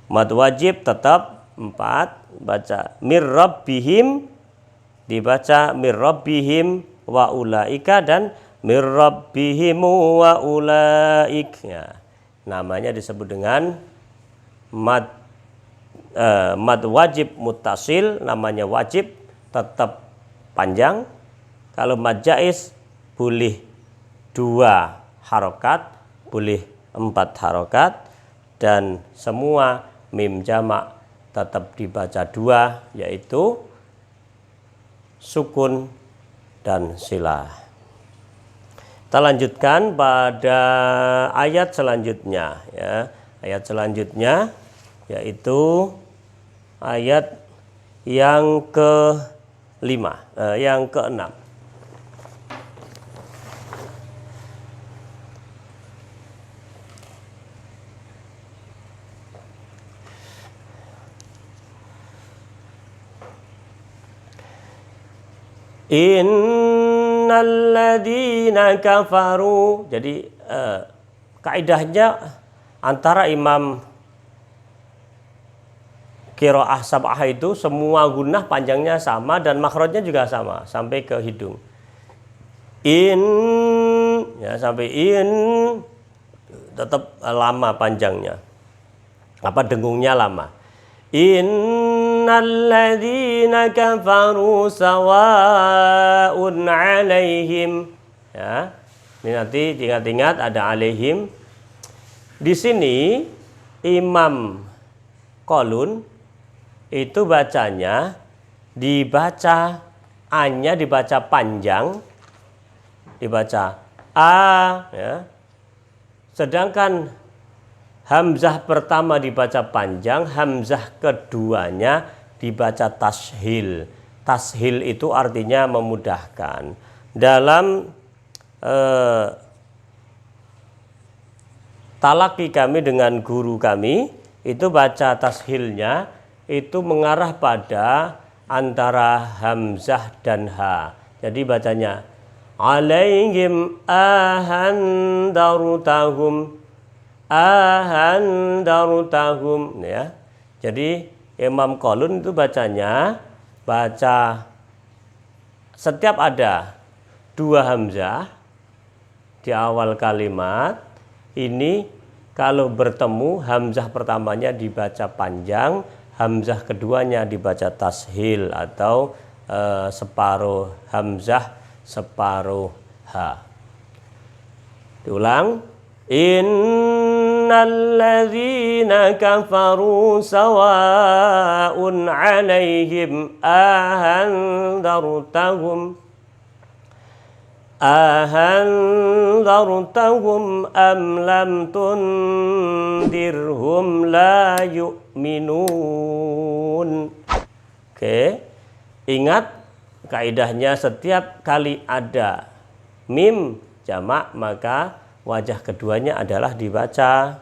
mad wajib tetap 4, baca mir rabbihim, dibaca mir rabbihim wa ulaika, dan mir rabbihim wa ulaik. Ya, namanya disebut dengan mad wajib muttasil, namanya wajib tetap panjang. Kalau mad jaiz boleh 2 harokat, boleh 4 harokat. Dan semua mim jamak tetap dibaca 2, yaitu sukun dan silah. Kita lanjutkan pada ayat selanjutnya, ya. Ayat selanjutnya yaitu ayat yang ke-5, yang ke-6. Innalladzina kafaru. Jadi kaidahnya antara imam qiraah sab'ah itu semua gunnah panjangnya sama dan makhrajnya juga sama sampai ke hidung. Ya, sampai tetap lama panjangnya. Dengungnya lama. Innalladzina kafaru sawa'un 'alaihim. Ya. Ini nanti ingat-ingat ada alaihim. Di sini Imam Qalun itu bacanya dibaca A-nya dibaca panjang, dibaca A, ya. Sedangkan hamzah pertama dibaca panjang, hamzah keduanya dibaca tashil. Tashil itu artinya memudahkan. Dalam talaki kami dengan guru kami, itu baca tashilnya itu mengarah pada antara hamzah dan ha. Jadi bacanya alaihim ahandarutahum ahandarutahum, ya. Jadi Imam Qalun itu baca setiap ada dua hamzah di awal kalimat ini, kalau bertemu hamzah pertamanya dibaca panjang, hamzah keduanya dibaca tashil atau separuh hamzah separuh ha. Diulang. Innalladzina kafaru sawa'un 'alaihim ahandartahum am lam tundirhum la yu'minun. Oke. Ingat kaidahnya, setiap kali ada mim jamak maka wajah keduanya adalah dibaca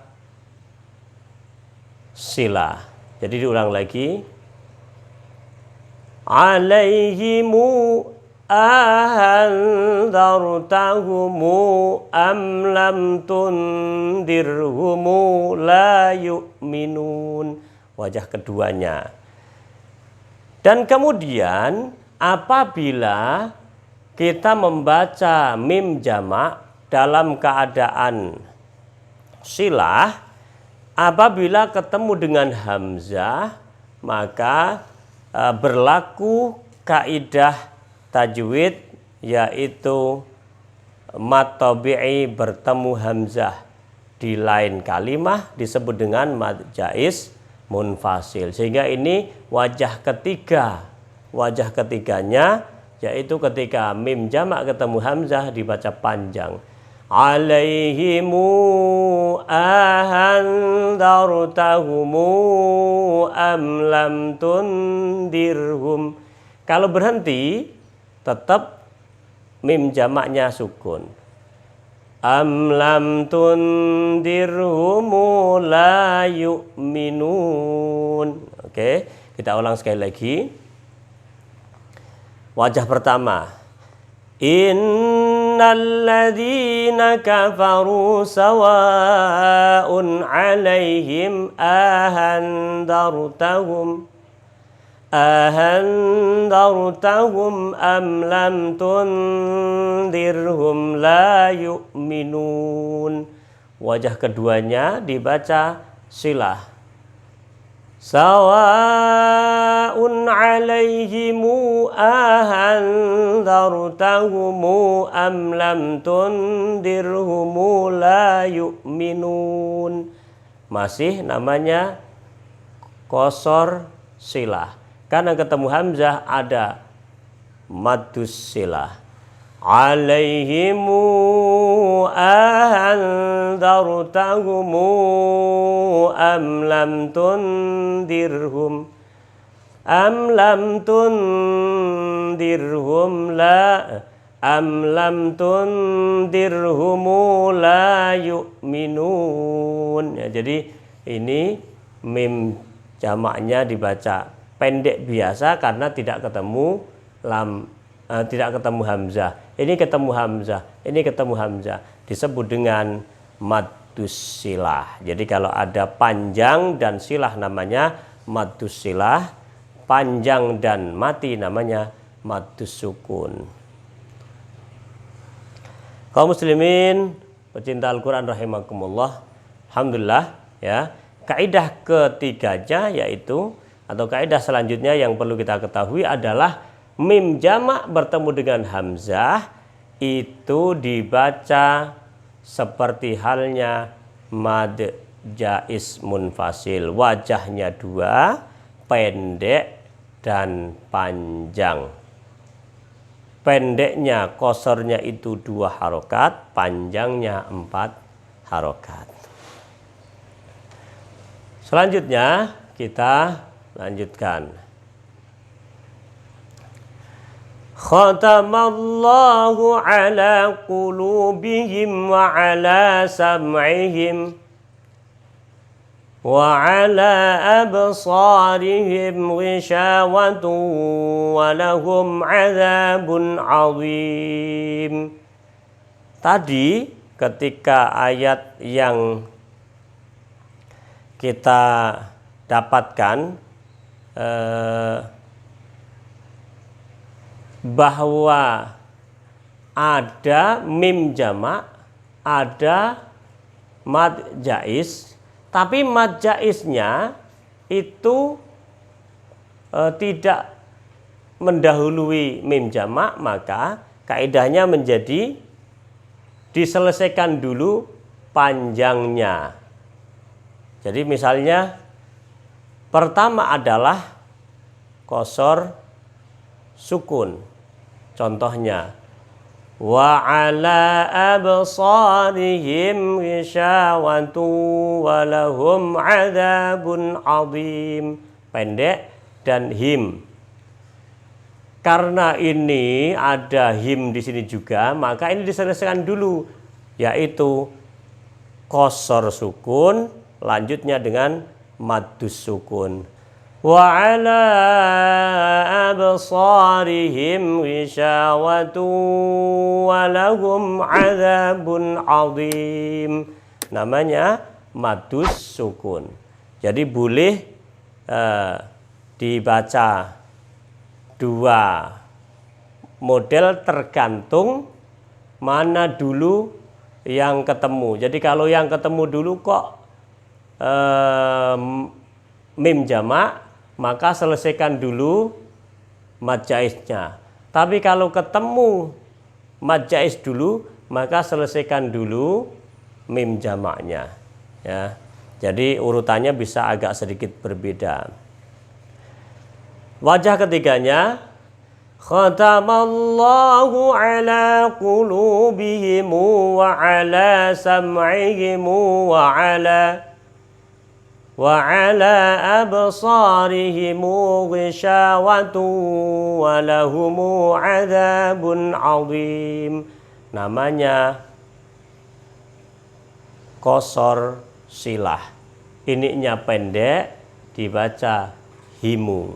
silah. Jadi diulang lagi. Alaihimu ahandartahumu am lam tundirhumu la yu'minun. Wajah keduanya. Dan kemudian apabila kita membaca mim jamak dalam keadaan silah, apabila ketemu dengan hamzah maka berlaku kaidah tajwid, yaitu mad tabi'i bertemu hamzah di lain kalimah disebut dengan mad jaiz munfasil. Sehingga ini wajah ketiganya yaitu ketika mim jamak ketemu hamzah dibaca panjang. Alaihimu ahandartahumu am lam tundirhum. Kalau berhenti tetap mim jamaknya sukun. Am lam tundirhumu la yu'minun. Oke, kita ulang sekali lagi. Wajah pertama. Innalladzina kafaru sawa'un 'alaihim ahandartahum am lam tundirhum la yu'minun. Wajah keduanya dibaca silah. Sawa'un 'alaihimu ahandartahumu am lam tundirhumu la yu'minun. Masih namanya qasar silah. Karena ketemu hamzah ada maddus silah. Alaihimu ahandartahumu am lam tundirhum la yu'minun. Ya, jadi ini mim jamaknya dibaca pendek biasa karena tidak ketemu hamzah. Ini ketemu hamzah, disebut dengan maddus silah. Jadi kalau ada panjang dan silah namanya maddus silah, panjang dan mati namanya maddus sukun. Kaum muslimin pecinta Al-Qur'an rahimakumullah, alhamdulillah ya. Kaidah ketiganya yaitu atau kaidah selanjutnya yang perlu kita ketahui adalah mim jamak bertemu dengan hamzah itu dibaca seperti halnya mad jaiz munfasil. Wajahnya dua, pendek dan panjang. pendeknya qosornya itu 2 harokat, panjangnya 4 harokat. Selanjutnya kita lanjutkan. Khatamallahu ala qulubihim wa ala sam'ihim wa ala absarihim ghishawatun wa lahum adzabun 'adzim. Tadi ketika ayat yang kita dapatkan bahwa ada mim jamak, ada mad jaiz, tapi mad jaiznya itu tidak mendahului mim jamak, maka kaidahnya menjadi diselesaikan dulu panjangnya. Jadi misalnya pertama adalah qosor sukun. Contohnya wa ala absarihim ghishawatu wa lahum adzabun 'adzim. Pendek dan him. Karena ini ada him di sini juga, maka ini diselesaikan dulu, yaitu qosor sukun, lanjutnya dengan maddus sukun. Wa ala absarihim ghishawatu wa lahum adzabun 'adzim. Namanya maddus sukun. Jadi boleh dibaca 2 model tergantung mana dulu yang ketemu. Jadi kalau yang ketemu dulu kok mim jamak, maka selesaikan dulu mad jaiznya. Tapi kalau ketemu mad jaiz dulu, maka selesaikan dulu mim jamaknya. Ya. Jadi urutannya bisa agak sedikit berbeda. Wajah ketiganya, khatamallahu ala qulubihim wa ala sam'ihim wa ala absarihim ghishawatu wa lahum adzabun 'adzim. Namanya qosor silah. Ininya pendek, dibaca himu,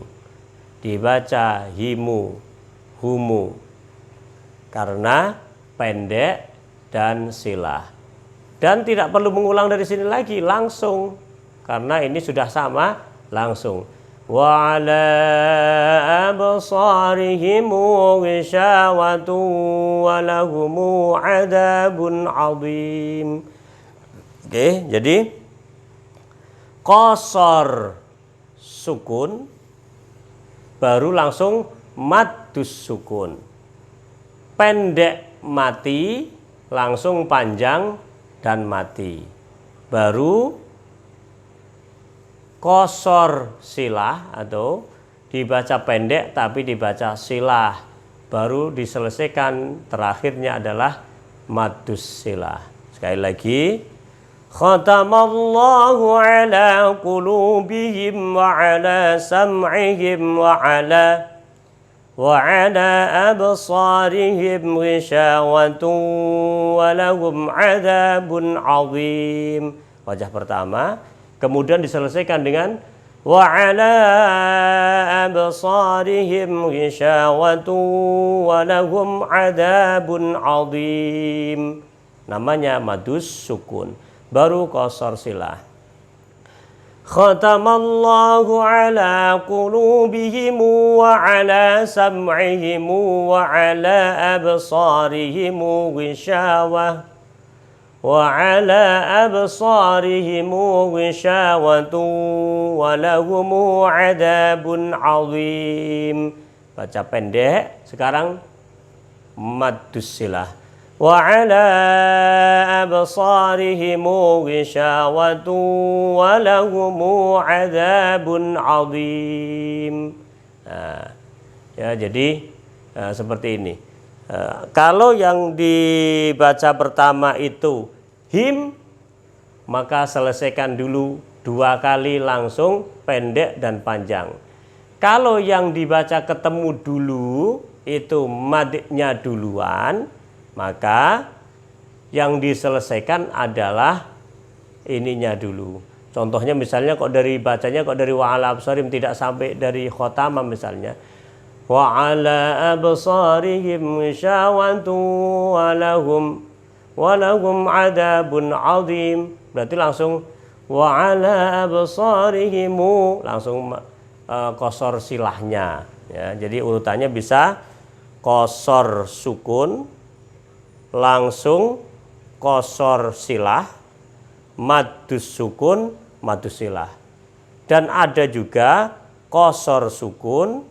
dibaca himu, humu, karena pendek dan silah. Dan tidak perlu mengulang dari sini lagi, langsung, karena ini sudah sama, langsung. Wa ala absarihim ghishawatu wa lahum adzabun 'adzim. Oke, jadi qosor sukun baru langsung maddus sukun. Pendek mati langsung panjang dan mati. Baru qosor silah atau dibaca pendek tapi dibaca silah. Baru diselesaikan, terakhirnya adalah maddus silah. Sekali lagi, khatamallahu ala qulubihim wa ala sam'ihim wa ala absarihim ghishawatun wa lahum adzabun 'adzim. Wajah pertama, kemudian diselesaikan dengan wa ala absarihim ghishawatun wa lahum adzabun 'adzim. Namanya maddus sukun. Baru qosor silah. Khatamallahu ala qulubihim wa ala sam'ihim wa ala absarihim ghishawah wa ala absarihim ghishawatun wa lahum adzabun 'adzim. Baca pendek, sekarang maddus silah. Wa ala absarihim ghishawatun wa lahum adzabun 'adzim. Nah, ya, jadi seperti ini. Kalau yang dibaca pertama itu him, maka selesaikan dulu 2 kali langsung pendek dan panjang. Kalau yang dibaca ketemu dulu itu madnya duluan, maka yang diselesaikan adalah ininya dulu. Contohnya misalnya kok dari bacanya kok dari wa'ala absarim tidak sampai dari khotamah misalnya. Wa'ala absarihim syawatu walahum adabun azim. Berarti langsung wa'ala absarihimu, langsung qasar silahnya ya. Jadi urutannya bisa qasar sukun, langsung qasar silah, maddus sukun, maddus silah. Dan ada juga qasar sukun,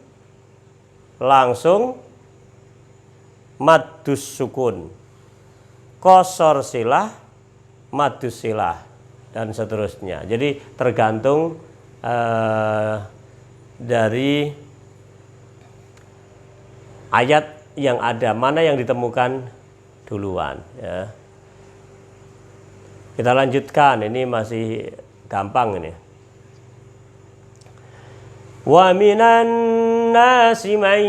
langsung maddus sukun, qasar silah, maddus silah, dan seterusnya. Jadi tergantung dari ayat yang ada, mana yang ditemukan duluan ya. Kita lanjutkan, ini masih gampang ini. Wa minan nasi man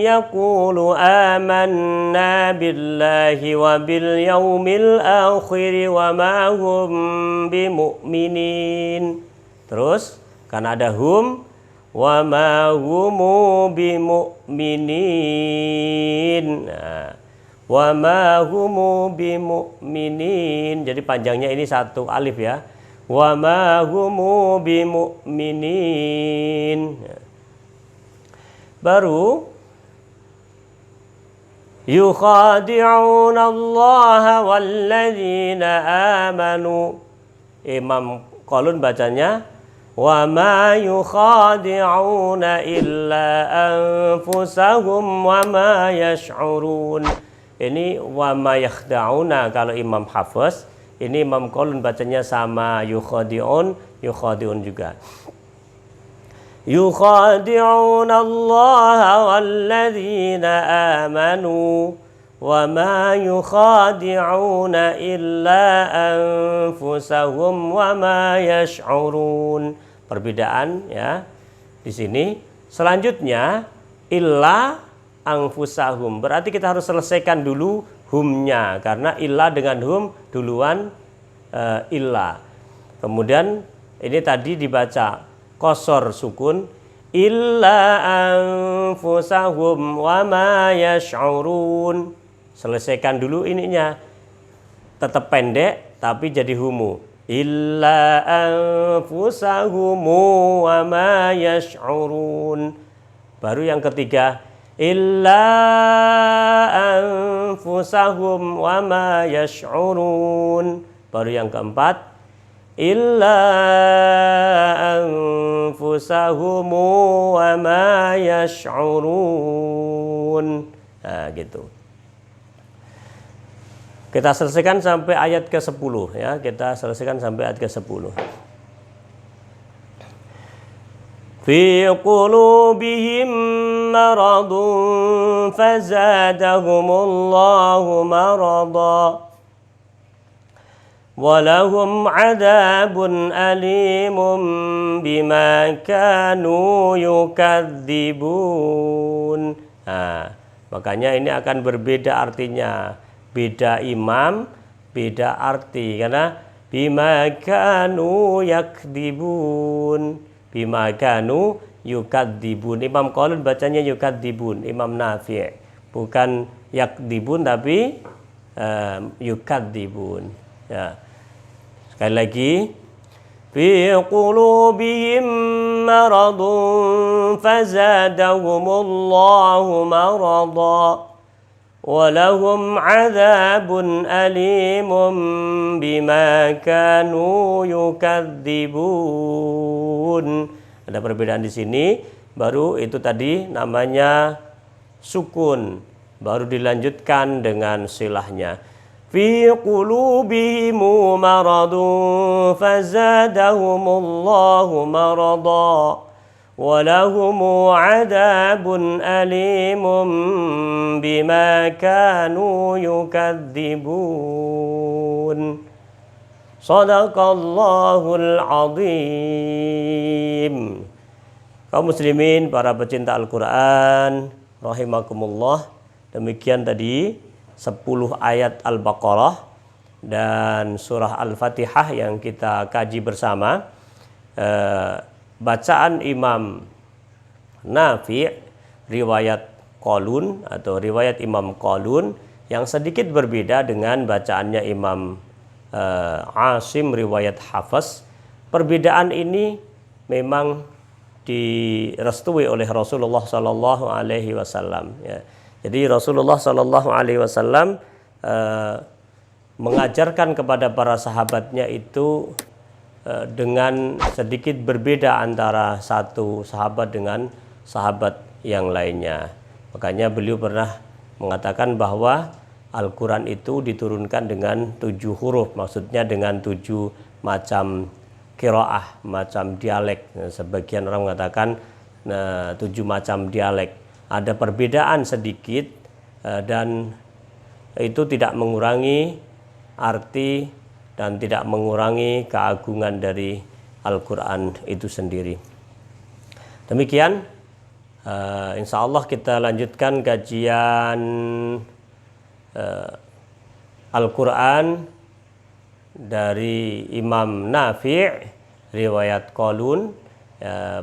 yaqulu amanna billahi wa bil yaumil akhir wa ma hum bimu'minin. Terus kan ada hum, wa ma humu bimu'minin. Nah, wa ma humu bimu'minin. Jadi panjangnya ini 1 alif ya. Wa ma humu bimu'minin. Baru yukhadi'una Allah walladzina amanu. Imam Qalun bacanya wa ma yukhadi'una illa anfusahum wa ma yash'urun. Ini wa ma yakhda'una kalau Imam Hafiz. Ini Imam Qalun bacanya sama yukhadi'un juga. Yukhadi'una Allah walladzina amanu wa ma yukhadi'una illa anfusahum wa ma yash'urun. Perbedaan ya di sini. Selanjutnya illa anfusahum. Berarti kita harus selesaikan dulu humnya, karena illa dengan hum duluan illa. Kemudian ini tadi dibaca qasar sukun illa anfusahum wa ma yash'urun. Selesaikan dulu ininya, tetap pendek tapi jadi humu. Illa anfusahum wa ma yash'urun. Baru yang ketiga illa anfusahum wa ma yash'urun. Baru yang keempat illa anfusahum wa ma yash'urun. Nah, gitu. Kita selesaikan sampai ayat ke-10 ya. Kita selesaikan sampai ayat ke-10. Fi qulubihim maradun fazadahumullahu marada walahum adabun alimun bima kanu yukadzibun. Nah, makanya ini akan berbeda artinya. Beda imam, beda arti, karena bima kanu yakdzibun. Bima kanu yukadzibun. Imam Qalun bacanya yukadzibun, Imam Nafi'. Bukan yakdzibun tapi yukadzibun. Ya. Sekali lagi, fi qulubihim maradun fazadahumullahu marada walahum adzabun alimun bima kanu yukadzibun. Ada perbedaan di sini. Baru itu tadi namanya sukun, baru dilanjutkan dengan silahnya. Fi qulubihim maradun fazadahumullahu marada ولهم عذاب أليم بما كانوا يكذبون صدق الله العظيم. Kaum muslimin, para pecinta Al-Quran rahimakumullah, demikian tadi 10 ayat Al-Baqarah dan surah Al-Fatihah yang kita kaji bersama. Bacaan Imam Nafi' riwayat Qalun atau riwayat Imam Qalun yang sedikit berbeda dengan bacaannya Imam Asim riwayat Hafs. Perbedaan ini memang direstui oleh Rasulullah Sallallahu Alaihi Wasallam. Ya. Jadi Rasulullah Sallallahu Alaihi Wasallam mengajarkan kepada para sahabatnya itu dengan sedikit berbeda antara satu sahabat dengan sahabat yang lainnya. Makanya beliau pernah mengatakan bahwa Al-Quran itu diturunkan dengan 7 huruf, maksudnya dengan 7 macam qiraah, macam dialek. Sebagian orang mengatakan 7 macam dialek. Ada perbedaan sedikit dan itu tidak mengurangi arti dan tidak mengurangi keagungan dari Al-Quran itu sendiri. Demikian, insya Allah kita lanjutkan kajian Al-Quran dari Imam Nafi' riwayat Qalun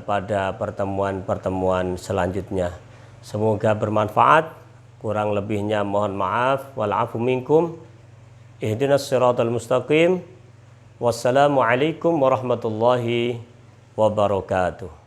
pada pertemuan-pertemuan selanjutnya. Semoga bermanfaat. Kurang lebihnya mohon maaf. Wal 'afu minkum. Ihdinas siratal mustaqim. Wassalamualaikum warahmatullahi wabarakatuh.